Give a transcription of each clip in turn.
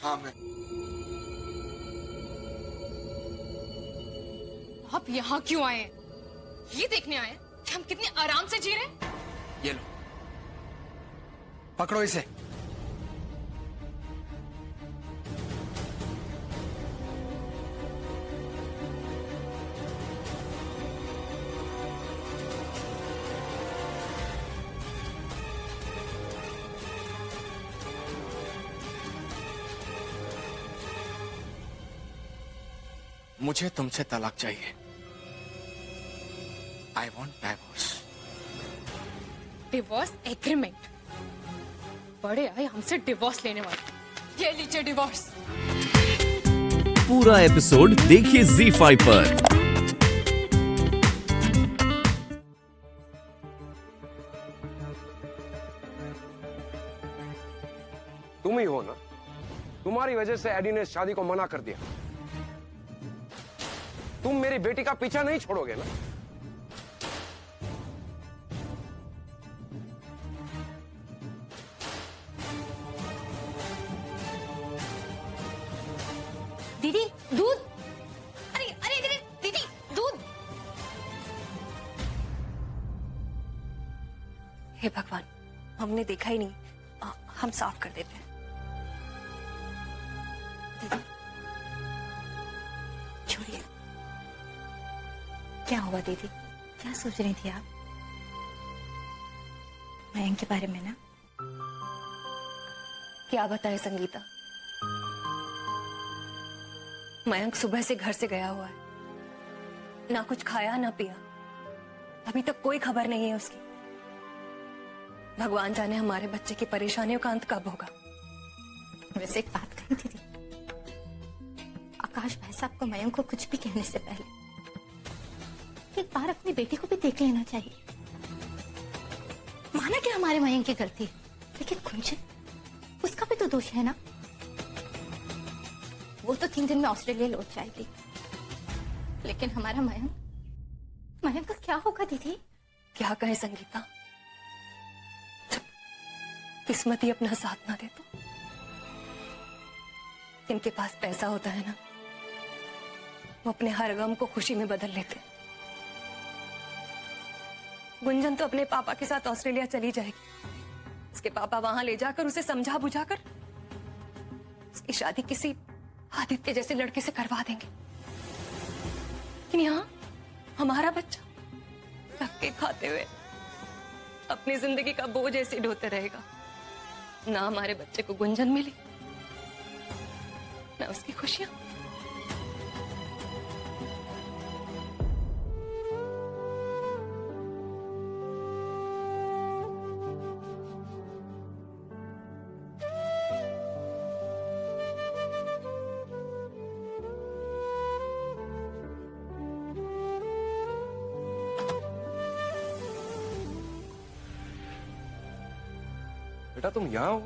हाँ मैं। आप यहाँ क्यों आए हैं? ये देखने आए हैं कि हम कितने आराम से जी रहे हैं? ये लो, पकड़ो इसे। मुझे तुमसे तलाक चाहिए। I want divorce. Divorce agreement? बड़े आए हमसे डिवोर्स लेने वाले। ये लीजिए डिवोर्स। पूरा एपिसोड देखिए ZEE5 पर। तुम ही हो ना, तुम्हारी वजह से एडी ने शादी को मना कर दिया। तुम मेरी बेटी का पीछा नहीं छोड़ोगे ना? दीदी दूध। अरे अरे दीदी दीदी दूध। हे भगवान, हमने देखा ही नहीं। हम साफ कर देते हैं। दीदी छोड़िए। क्या हुआ दीदी? क्या सोच रही थी आप? मयंक के बारे में ना? क्या बताए संगीता, मयंक सुबह से घर से गया हुआ है। ना कुछ खाया ना पिया। अभी तक कोई खबर नहीं है उसकी। भगवान जाने हमारे बच्चे की परेशानियों का अंत कब होगा। वैसे एक बात कही दीदी, आकाश भाई साहब को मयंक को कुछ भी कहने से पहले एक बार अपनी बेटी को भी देख लेना चाहिए। माना कि हमारे मयंक की गलती है, लेकिन कुंजन, उसका भी तो दोष है ना। वो तो 3 दिन में ऑस्ट्रेलिया लौट जाएगी, लेकिन हमारा मयंक का क्या होगा दीदी? क्या कहे संगीता, जब किस्मत ही अपना साथ ना दे तो। इनके पास पैसा होता है ना, वो अपने हर गम को खुशी में बदल लेते। गुंजन तो अपने पापा के साथ ऑस्ट्रेलिया चली जाएगी। उसके पापा वहां ले जाकर उसे समझा बुझाकर उसकी शादी किसी आदित्य जैसे लड़के से करवा देंगे। लेकिन यहाँ हमारा बच्चा धक्के खाते हुए अपनी जिंदगी का बोझ ऐसे ढोते रहेगा। ना हमारे बच्चे को गुंजन मिली, ना उसकी खुशियां। बेटा तुम यहां हो?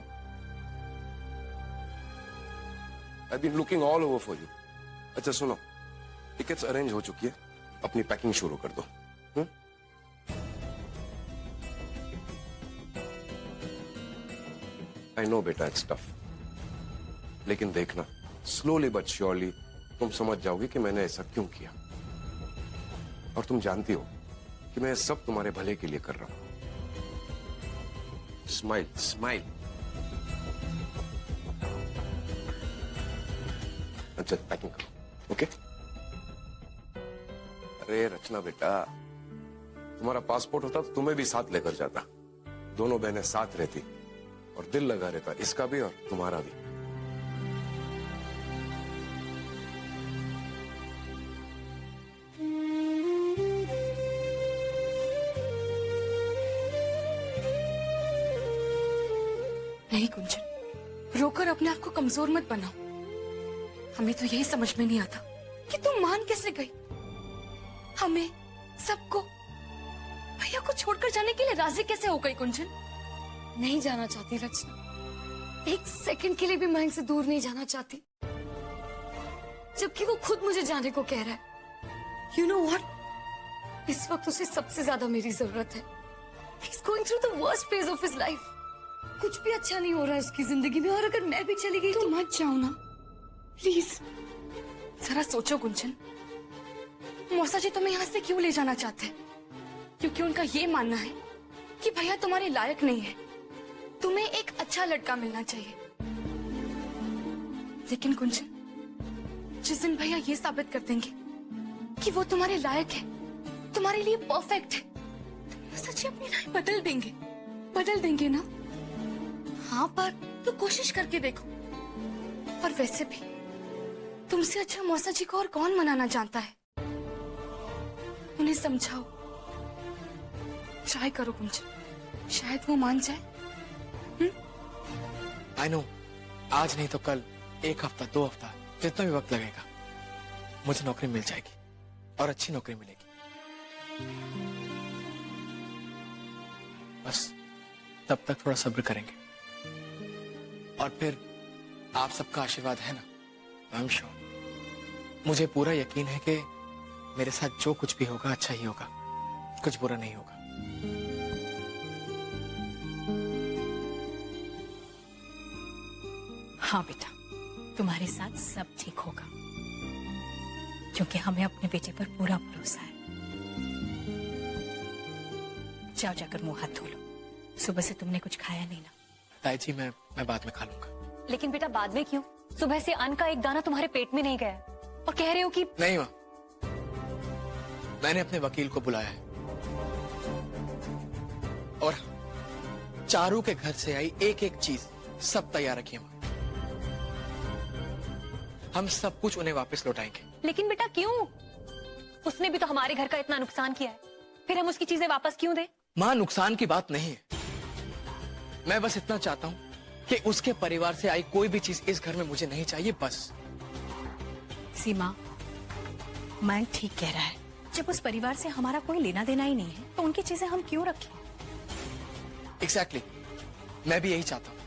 I've been looking all over for you. अच्छा सुनो, टिकट्स अरेंज हो चुकी है, अपनी पैकिंग शुरू कर दो। I know बेटा it's tough, लेकिन देखना स्लोली बट श्योरली तुम समझ जाओगे कि मैंने ऐसा क्यों किया। और तुम जानती हो कि मैं सब तुम्हारे भले के लिए कर रहा हूं। Smile smile. अच्छा पैकिंग करो, ओके? अरे रचना बेटा, तुम्हारा पासपोर्ट होता तो तुम्हें भी साथ लेकर जाता। दोनों बहनें साथ रहती और दिल लगा रहता, इसका भी और तुम्हारा भी। नहीं गुंजन, रोकर अपने आप को कमजोर मत बनाओ। हमें तो यही समझ में नहीं आता कि तुम मान कैसे गई। हमें सबको भैया को छोड़कर जाने के लिए राजी कैसे हो गई गुंजन? नहीं जाना चाहती रचना, एक सेकंड के लिए भी मैं इनसे दूर नहीं जाना चाहती, जबकि वो खुद मुझे जाने को कह रहा है। यू नो व्हाट, इस वक्त उसे सबसे ज्यादा मेरी जरूरत है। He's going through the worst phase of his life. कुछ भी अच्छा नहीं हो रहा है उसकी जिंदगी में, और अगर मैं भी चली गई तो मत जाओ ना प्लीज। जरा सोचो गुंजन, मौसा जी तुम्हें यहाँ से क्यों ले जाना चाहते हैं? क्योंकि उनका ये मानना है कि भैया तुम्हारे लायक नहीं है, तुम्हें एक अच्छा लड़का मिलना चाहिए। लेकिन गुंजन, जिस दिन भैया ये साबित कर देंगे कि वो तुम्हारे लायक है, तुम्हारे लिए परफेक्ट है, तो सच्ची अपनी लाइफ बदल देंगे ना? हाँ, पर तो कोशिश करके देखो। और वैसे भी तुमसे अच्छा मौसा जी को और कौन मनाना जानता है? उन्हें समझाओ, ट्राई करो गुंजन, शायद वो मान जाए। आई नो, आज नहीं तो कल, 1 हफ्ता 2 हफ्ता, जितना भी वक्त लगेगा, मुझे नौकरी मिल जाएगी और अच्छी नौकरी मिलेगी। बस तब तक थोड़ा सब्र करेंगे, और फिर आप सबका आशीर्वाद है ना, आई एम श्योर, मुझे पूरा यकीन है कि मेरे साथ जो कुछ भी होगा अच्छा ही होगा, कुछ बुरा नहीं होगा। हाँ बेटा, तुम्हारे साथ सब ठीक होगा, क्योंकि हमें अपने बेटे पर पूरा भरोसा है। जाओ जाकर मुंह हाथ धो लो, सुबह से तुमने कुछ खाया नहीं ना। ताई जी, मैं बाद में खा लूंगा। लेकिन बेटा बाद में क्यों? सुबह से अन्न का एक दाना तुम्हारे पेट में नहीं गया और कह रहे हो कि नहीं माँ, मैंने अपने वकील को बुलाया है और चारू के घर से आई एक एक चीज सब तैयार रखी है माँ। हम सब कुछ उन्हें वापस लौटाएंगे। लेकिन बेटा क्यों? उसने भी तो हमारे घर का इतना नुकसान किया है, फिर हम उसकी चीजें वापस क्यों दें? माँ, नुकसान की बात नहीं है, मैं बस इतना चाहता हूँ कि उसके परिवार से आई कोई भी चीज इस घर में मुझे नहीं चाहिए, बस। सीमा, मैं ठीक कह रहा है, जब उस परिवार से हमारा कोई लेना देना ही नहीं है तो उनकी चीजें हम क्यों रखें? एग्जैक्टली, मैं भी यही चाहता हूँ।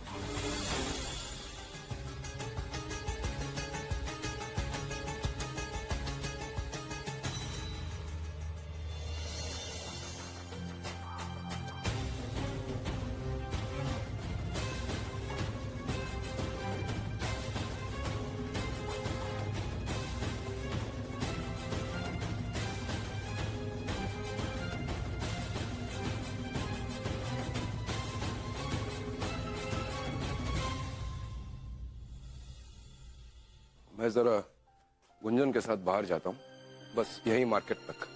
मैं जरा गुंजन के साथ बाहर जाता हूँ, बस यही मार्केट तक।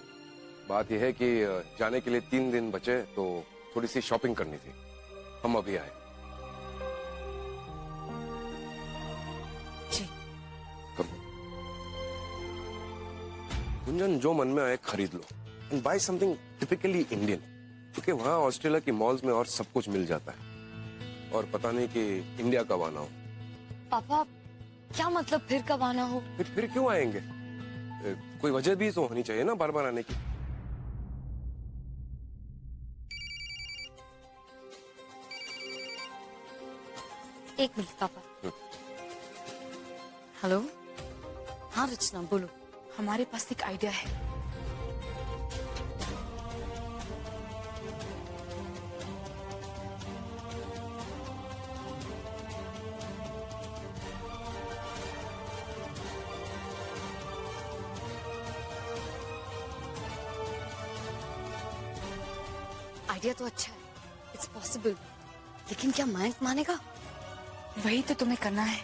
बात यह है कि जाने के लिए 3 दिन बचे, तो थोड़ी सी शॉपिंग करनी थी। हम अभी आए। जी। कम। गुंजन, जो मन में आए खरीद लो, and buy something typically Indian, क्योंकि वहाँ ऑस्ट्रेलिया की मॉल्स में और सब कुछ मिल जाता है, और पता नहीं कि इंडिया कब आना हो। पापा, क्या मतलब फिर कब आना हो? फिर क्यों आएंगे? कोई वजह भी तो होनी चाहिए ना बार बार आने की। एक मिनट पापा। हेलो। हाँ रचना, बोलो। हमारे पास एक आइडिया है। आइडिया तो अच्छा है, इट्स पॉसिबल, लेकिन क्या मयंक मानेगा? वही तो तुम्हें करना है।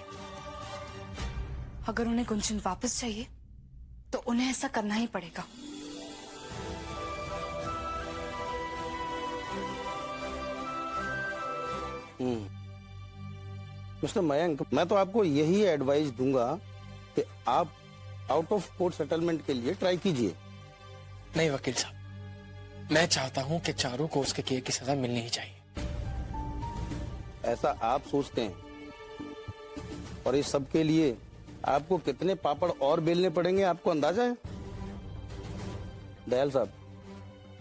अगर उन्हें गुंजन वापस चाहिए तो उन्हें ऐसा करना ही पड़ेगा। मिस्टर मयंक, मैं तो आपको यही एडवाइस दूंगा कि आप आउट ऑफ कोर्ट सेटलमेंट के लिए ट्राई कीजिए। नहीं वकील साहब, मैं चाहता हूँ कि चारू को उसके किए की सजा मिलनी ही चाहिए। ऐसा आप सोचते हैं, और इस सब के लिए आपको कितने पापड़ और बेलने पड़ेंगे, आपको अंदाजा है? दयाल साहब,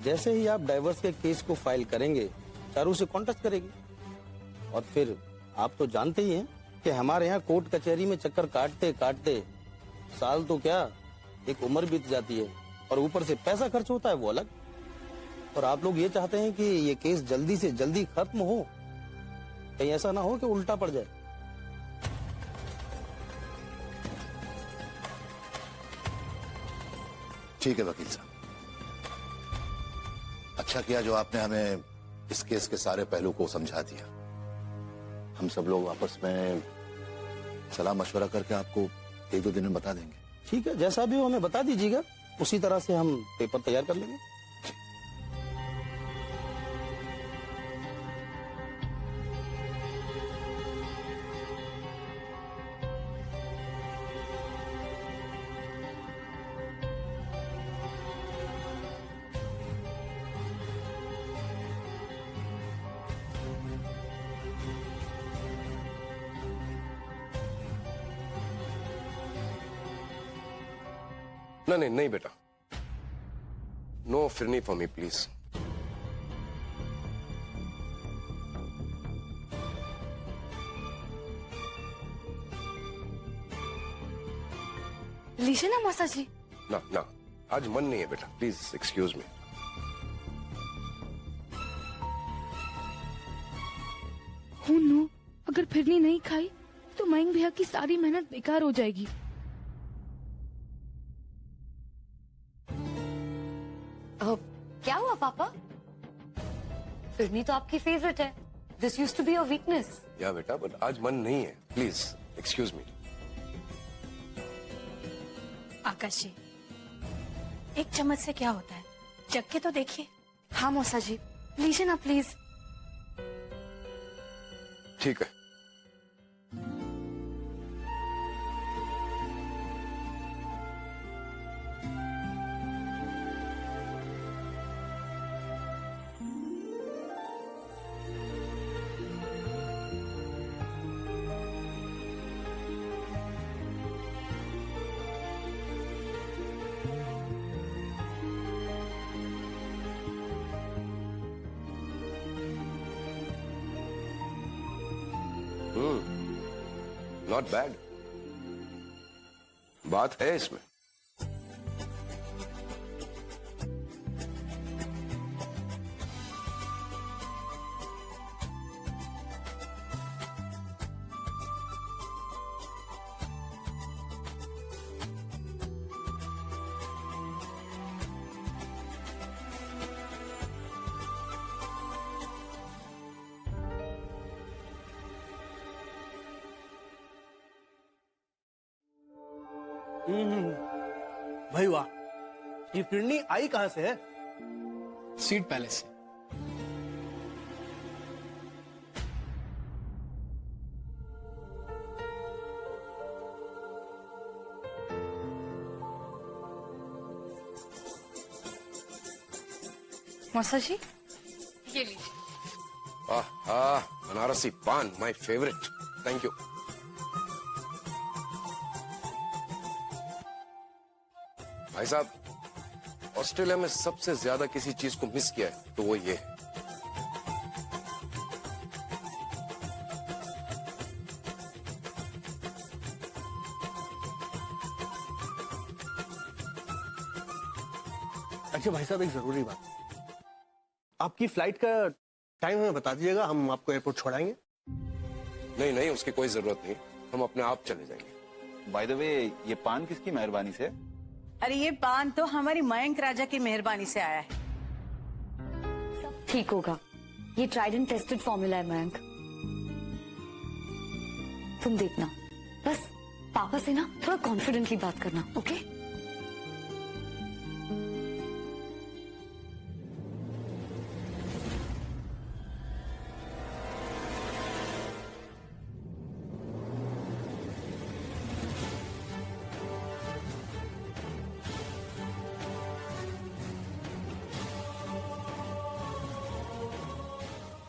जैसे ही आप डाइवर्स के केस को फाइल करेंगे, चारू से कॉन्टेक्ट करेगी, और फिर आप तो जानते ही हैं कि हमारे यहाँ कोर्ट कचहरी में चक्कर काटते काटते साल तो क्या, एक उम्र बीत जाती है, और ऊपर से पैसा खर्च होता है वो अलग। और आप लोग ये चाहते हैं कि ये केस जल्दी से जल्दी खत्म हो, कहीं ऐसा ना हो कि उल्टा पड़ जाए। ठीक है वकील साहब, अच्छा किया जो आपने हमें इस केस के सारे पहलू को समझा दिया। हम सब लोग आपस में सलाह मशवरा करके आपको 1-2 दिन में बता देंगे। ठीक है, जैसा भी हो हमें बता दीजिएगा, उसी तरह से हम पेपर तैयार कर लेंगे। नहीं नहीं बेटा, no phirni for me please. लीजिए ना मौसा जी। ना ना, आज मन नहीं है बेटा, प्लीज एक्सक्यूज मी। हो नो, अगर फिरनी नहीं खाई तो मयंक भैया की सारी मेहनत बेकार हो जाएगी। क्या हुआ पापा? फिरनी तो आपकी फेवरेट है। This used to be your weakness. या बेटा, बट आज मन नहीं है, प्लीज एक्सक्यूज मी। आकाश जी, एक चम्मच से क्या होता है, चख के तो देखिए। हाँ मौसा जी, लीजिए ना प्लीज। ठीक है। नॉट बैड, बात है इसमें। भाई वाह, ये फिरनी आई कहां से है? सीड पैलेस से। मौसा जी, ये लीजिए। बनारसी पान, माय फेवरेट, थैंक यू। भाई साहब, ऑस्ट्रेलिया में सबसे ज्यादा किसी चीज को मिस किया है तो वो ये है। अच्छा भाई साहब, एक जरूरी बात, आपकी फ्लाइट का टाइम हमें बता दीजिएगा, हम आपको एयरपोर्ट छोड़ाएंगे। नहीं नहीं, उसकी कोई जरूरत नहीं, हम अपने आप चले जाएंगे। बाय द वे, ये पान किसकी मेहरबानी से? अरे ये पान तो हमारी मयंक राजा की मेहरबानी से आया है। सब ठीक होगा, ये ट्राइड एंड टेस्टेड फॉर्मूला है मयंक। तुम देखना, बस पापा से ना थोड़ा कॉन्फिडेंटली बात करना, ओके?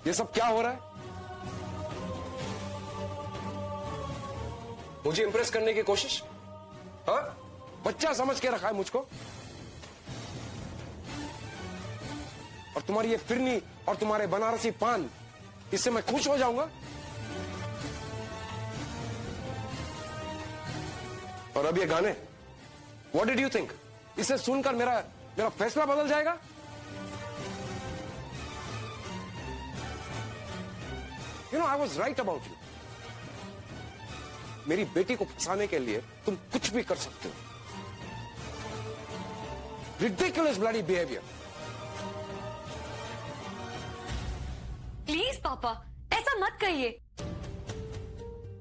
ये सब क्या हो रहा है? मुझे इंप्रेस करने की कोशिश? हाँ, बच्चा समझ के रखा है मुझको। और तुम्हारी ये फिरनी और तुम्हारे बनारसी पान, इससे मैं खुश हो जाऊंगा? और अब ये गाने, व्हाट डिड यू थिंक? इसे सुनकर मेरा फैसला बदल जाएगा? You know I was right about you. मेरी बेटी को फंसाने के लिए तुम कुछ भी कर सकते हो। Ridiculous bloody behaviour. प्लीज पापा ऐसा मत कहिए।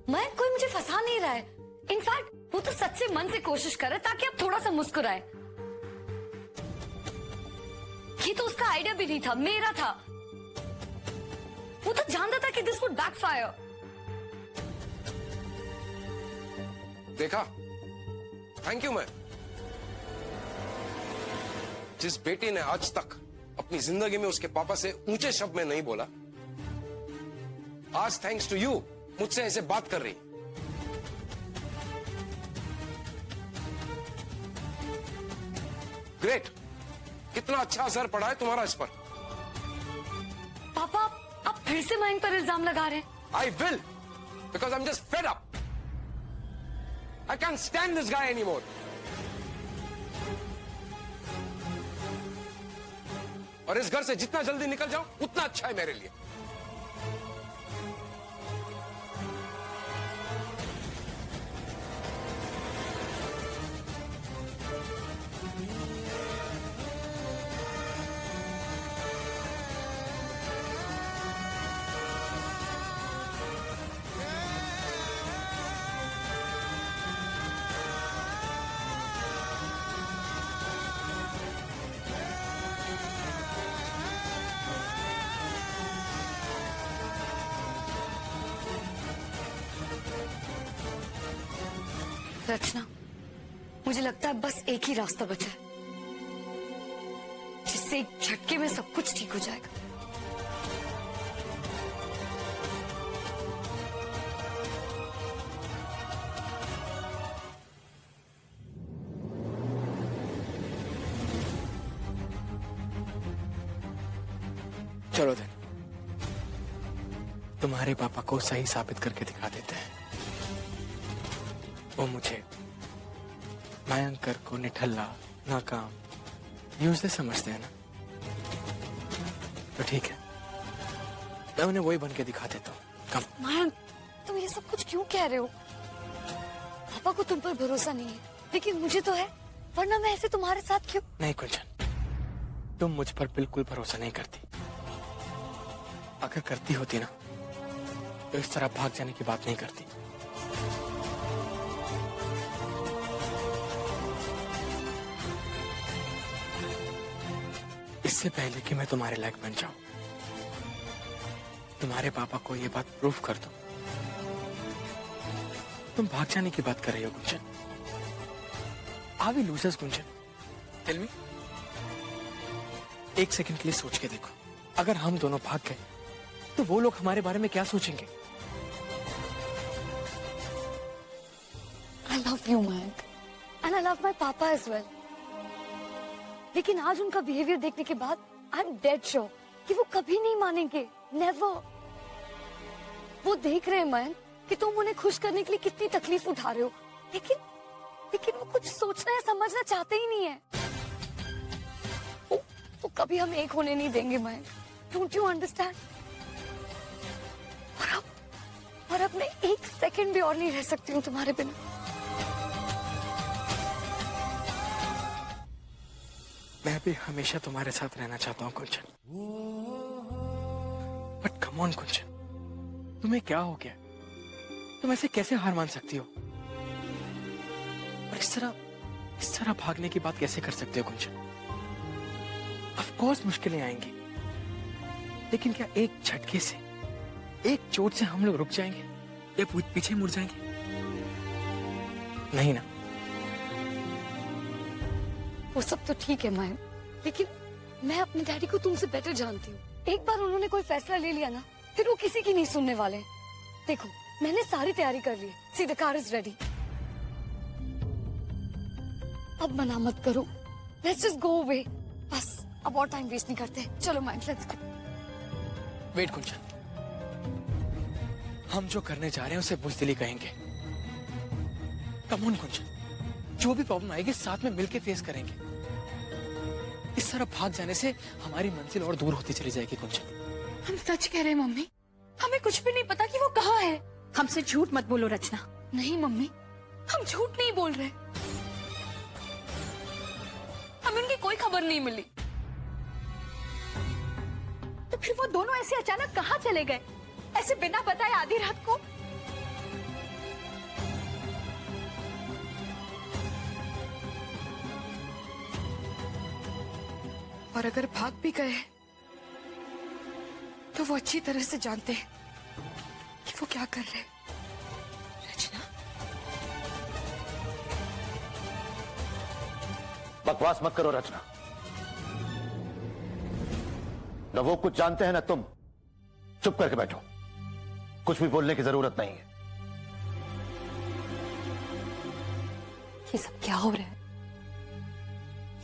मयंक कोई मुझे फंसा नहीं रहा है। इनफैक्ट वो तो सच्चे मन से कोशिश कर रहा है ताकि आप थोड़ा सा मुस्कुराए। ये तो उसका आइडिया भी नहीं था, मेरा था। वो तो जानता था कि दिस वुड बैकफायर। देखा, थैंक यू। मैं जिस बेटी ने आज तक अपनी जिंदगी में उसके पापा से ऊंचे शब्द में नहीं बोला, आज थैंक्स टू यू मुझसे ऐसे बात कर रही। ग्रेट, कितना अच्छा असर पड़ा है तुम्हारा इस पर। पापा आप फिर से मयंक पर इल्जाम लगा रहे हैं। I will, because I am just fed up. I can stand this guy any more. और इस घर से जितना जल्दी निकल जाओ उतना अच्छा है मेरे लिए। रचना, मुझे लगता है बस एक ही रास्ता बचा है जिससे एक झटके में सब कुछ ठीक हो जाएगा। चलो दिन तुम्हारे पापा को सही साबित करके दिखा देते हैं। वो मुझे मयंकर को निठल्ला, नाकाम, यूजलेस समझते हैं ना, तो ठीक है, मैं उन्हें वही बन के दिखा देता हूँ। कम। मयंक, तुम ये सब कुछ क्यों कह रहे हो? पापा को तुम पर भरोसा नहीं है, लेकिन मुझे तो है, वरना मैं ऐसे तुम्हारे साथ क्यों? नहीं कुंचन, तुम मुझ पर बिल्कुल भरोसा नहीं करती। अगर करती होती ना तो इस तरह भाग जाने की बात नहीं करती। इससे पहले कि मैं तुम्हारे लायक बन जाऊं, तुम्हारे पापा को ये बात प्रूफ कर दो। तुम भाग जाने की बात कर रही हो Gunjan. Are we losers Gunjan? Tell me. एक सेकंड के लिए सोच के देखो, अगर हम दोनों भाग गए तो वो लोग हमारे बारे में क्या सोचेंगे? I love you, Mayank, and I love my papa as well. लेकिन आज उनका बिहेवियर देखने के बाद आई एम डेड श्योर कि वो कभी नहीं मानेंगे। नेवर। वो देख रहे हैं मयंक कि तुम उन्हें खुश करने के लिए कितनी तकलीफ उठा रहे हो, लेकिन वो कुछ सोचना या समझना चाहते ही नहीं है। वो कभी हम एक होने नहीं देंगे मयंक। Don't you understand? और अब मैं एक सेकंड भी और नहीं रह सकती हूँ तुम्हारे बिना। मैं भी हमेशा तुम्हारे साथ रहना चाहता हूँ कुंचन। बट कम ऑन कुंचन, तुम्हें क्या हो गया? तुम ऐसे कैसे हार मान सकती हो? और इस तरह भागने की बात कैसे कर सकते हो कुंचन? ऑफ कोर्स मुश्किलें आएंगी, लेकिन क्या एक झटके से, एक चोट से हम लोग रुक जाएंगे या पीछे मुड़ जाएंगे? नहीं ना। वो सब तो ठीक है मयंक, लेकिन मैं अपने डैडी को तुमसे बेटर जानती हूँ। एक बार उन्होंने कोई फैसला ले लिया ना, फिर वो किसी की नहीं सुनने वाले। देखो, मैंने सारी तैयारी कर ली है। See the car is ready. अब मना मत करो। Let's just go away. बस अब और टाइम वेस्ट नहीं करते। चलो मयंक, लेट्स गो। वेट कुंचन, हम जो करने जा रहे हैं उसे बुज़दिली कहेंगे। कम ऑन कुंचन, जो भी प्रॉब्लम आएगी साथ में मिलके फेस करेंगे। इस तरह भाग जाने से हमारी मंजिल और दूर होती चली जाएगी कुंचन। हम सच कह रहे हैं मम्मी। हमें कुछ भी नहीं पता कि वो कहाँ है। हमसे झूठ मत बोलो रचना। नहीं मम्मी, हम झूठ नहीं बोल रहे। हमें उनकी कोई खबर नहीं मिली। तो फिर वो दोनों ऐसे अचानक कहाँ चले गए, ऐसे बिना बताए आधी रात को? और अगर भाग भी गए तो वो अच्छी तरह से जानते हैं कि वो क्या कर रहे हैं। रचना, बकवास मत करो रचना। न वो कुछ जानते हैं ना तुम। चुप करके बैठो, कुछ भी बोलने की जरूरत नहीं है। ये सब क्या हो रहा है?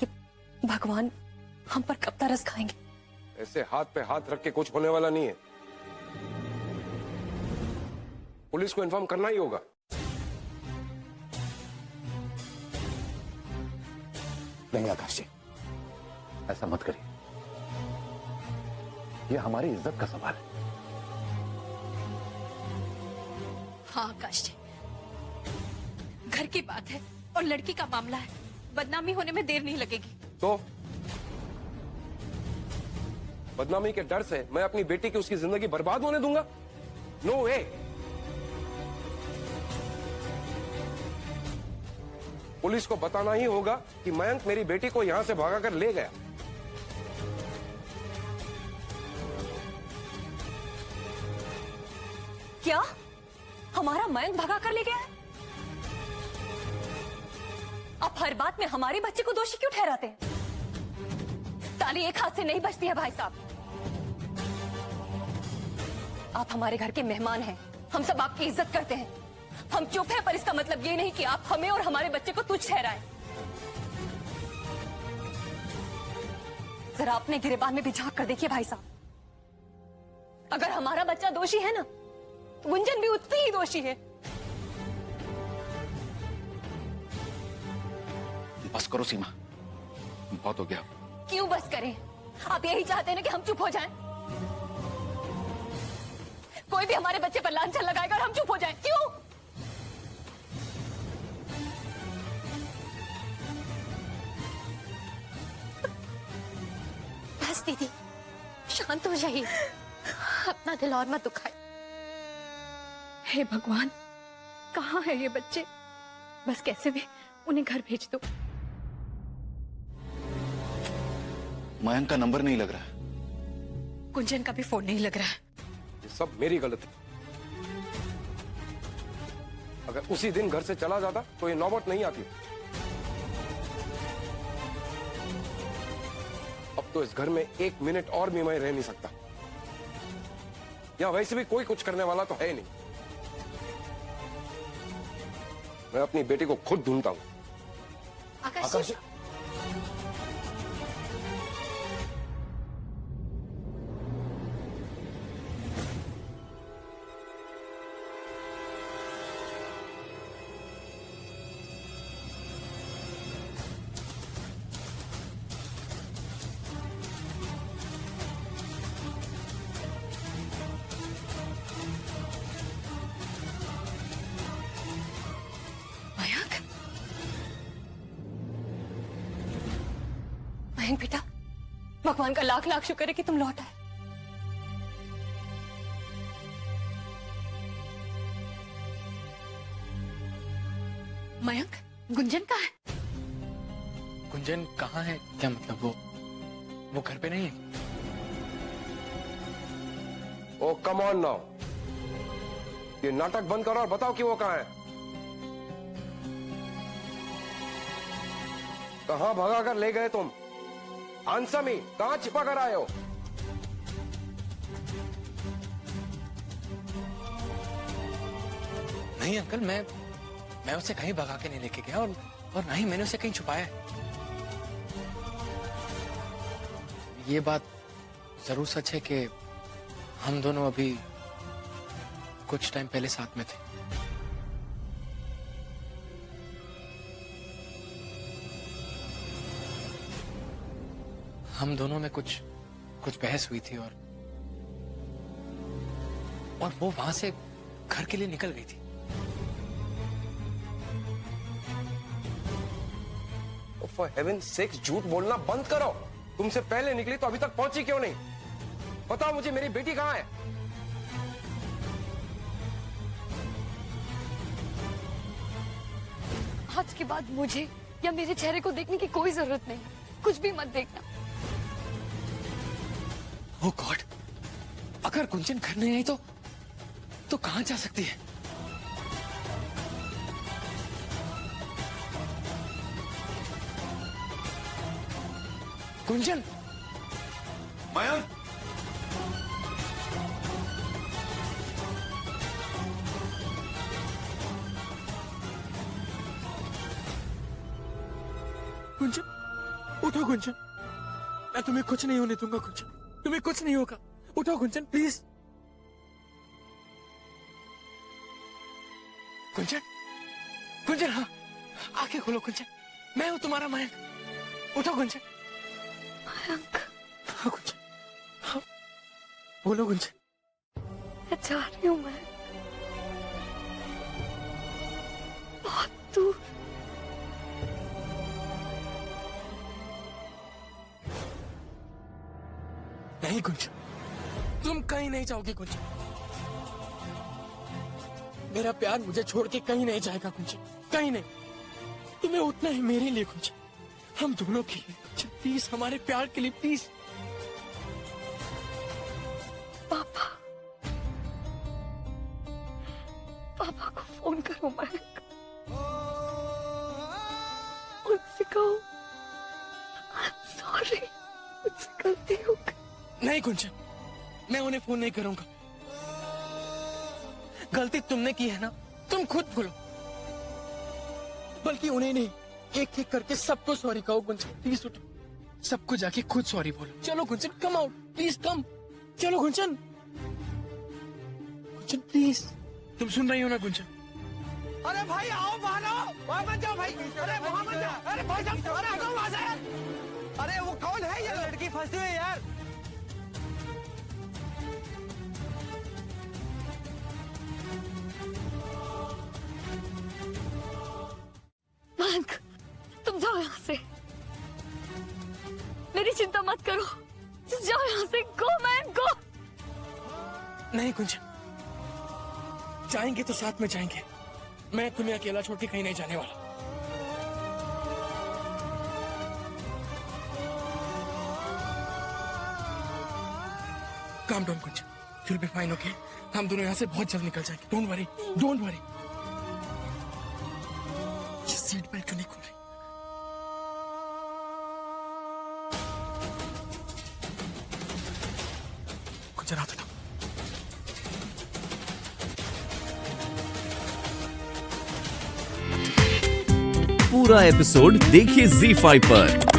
ये भगवान हम पर कब तरस खाएंगे? ऐसे हाथ पे हाथ रख के कुछ होने वाला नहीं है। पुलिस को इन्फॉर्म करना ही होगा। नहीं आकाश जी, ऐसा मत करिए। यह हमारी इज्जत का सवाल है। हाँ आकाश जी, घर की बात है और लड़की का मामला है, बदनामी होने में देर नहीं लगेगी। तो बदनामी के डर से मैं अपनी बेटी की उसकी जिंदगी बर्बाद होने दूंगा? नो वे। पुलिस को बताना ही होगा कि मयंक मेरी बेटी को यहां से भगाकर ले गया। क्या हमारा मयंक भगा कर ले गया है? आप हर बात में हमारे बच्चे को दोषी क्यों ठहराते हैं? ताली एक हाथ से नहीं बचती है भाई साहब। आप हमारे घर के मेहमान हैं, हम सब आपकी इज्जत करते हैं। हम चुप हैं, पर इसका मतलब ये नहीं कि आप हमें और हमारे बच्चे को तुच्छ ठहराएं। जरा अपने गिरेबान में भी झांक कर देखिए भाई साहब। अगर हमारा बच्चा दोषी है ना, तो गुंजन भी उतनी ही दोषी है। बस करो सीमा, बहुत हो गया। क्यों बस करें? आप यही चाहते हैं ना कि हम चुप हो जाएं? कोई भी हमारे बच्चे पर लांछन लगाएगा और हम चुप हो जाएं, क्यों? बस दीदी, शांत हो जाइए, अपना दिल और मत दुखाए। हे भगवान, कहाँ है ये बच्चे? बस कैसे भी उन्हें घर भेज दो। मयंक का नंबर नहीं लग रहा है। गुंजन का भी फोन नहीं लग रहा है। ये सब मेरी गलती। अगर उसी दिन घर से चला जाता तो ये नौबत नहीं आती। अब तो इस घर में एक मिनट और भी मैं रह नहीं सकता। या वैसे भी कोई कुछ करने वाला तो है नहीं। मैं अपनी बेटी को खुद ढूंढता हूं। आकाश, मयंक बेटा, भगवान का लाख लाख शुक्र है कि तुम लौट आए। मयंक, गुंजन कहाँ है? गुंजन कहाँ है? क्या मतलब वो घर पे नहीं है? ओ कम ऑन नाउ, ये नाटक बंद करो और बताओ कि वो कहाँ है। कहां भगा कर ले गए तुम? आंसर मी, कहां छिपा कर आए हो? नहीं अंकल, मैं उसे कहीं भगा के नहीं लेके गया और ना ही मैंने उसे कहीं छुपाया है। ये बात जरूर सच है कि हम दोनों अभी कुछ टाइम पहले साथ में थे। हम दोनों में कुछ बहस हुई थी और और वो वहां से घर के लिए निकल गई थी। फॉर हेवन सेक्स झूठ बोलना बंद करो। तुमसे पहले निकली तो अभी तक पहुंची क्यों नहीं? बताओ मुझे, मेरी बेटी कहां है? आज के बाद मुझे या मेरे चेहरे को देखने की कोई जरूरत नहीं। कुछ भी मत देखना। ओह गॉड, अगर गुंजन घर नहीं आई तो कहां जा सकती है? गुंजन, मयंक, गुंजन, उठो गुंजन, मैं तुम्हें कुछ नहीं होने दूंगा गुंजन, तुम्हें कुछ नहीं होगा। उठो गुंजन प्लीज। गुंजन, गुंजन, हाँ, आंखें खोलो गुंजन, मैं हूं तुम्हारा मयंक। उठो गुंजन। मयंक, हाँ गुंजन, हाँ, बोलो गुंजन। मैं जा रही हूँ। मैं बहुत दूर। नहीं गुंजन, तुम कहीं नहीं जाओगे गुंजन। मेरा प्यार मुझे छोड़ के कहीं नहीं जाएगा गुंजन, कहीं नहीं। तुम्हें उठना है मेरे लिए गुंजन, हम दोनों के लिए गुंजन, प्लीज, हमारे प्यार के लिए प्लीज। पापा, पापा को फोन करो मयंक, उनसे कहो सॉरी, मुझसे गलती हो गई। नहीं गुंजन, मैं उन्हें फोन नहीं करूंगा। गलती तुमने की है ना, तुम खुद भूलो। बल्कि उन्हें नहीं, एक एक करके सबको सॉरी कहो गुंजन, प्लीज उठो, सबको जाके खुद सॉरी बोलो। चलो Gunjan, come out, please come. चलो गुंजन, गुंजन प्लीज, तुम सुन रही हो ना गुंजन? अरे भाई आओ, बाहर आओ, वहां मत जाओ भाई। अरे वहां मत जाओ, अरे भाई साहब, अरे हटो वहां से। अरे वो कौन है ये लड़की फंसी हुई है यार? मयंक, तुम जाओ यहाँ से, मेरी चिंता मत करो, जाओ यहाँ से। गो मयंक, गो। नहीं गुंजन, जाएंगे तो साथ में जाएंगे, मैं तुम्हें अकेला छोड़ के कहीं नहीं जाने वाला। Calm down Gunjan, you'll be fine, okay? हम दोनों यहाँ से बहुत जल्द निकल जाएंगे। Don't worry, don't worry. ये सीट बेल्ट क्यों नहीं खुल रही? गुंजन हाथ उठाओ। पूरा एपिसोड देखिए ZEE5 पर।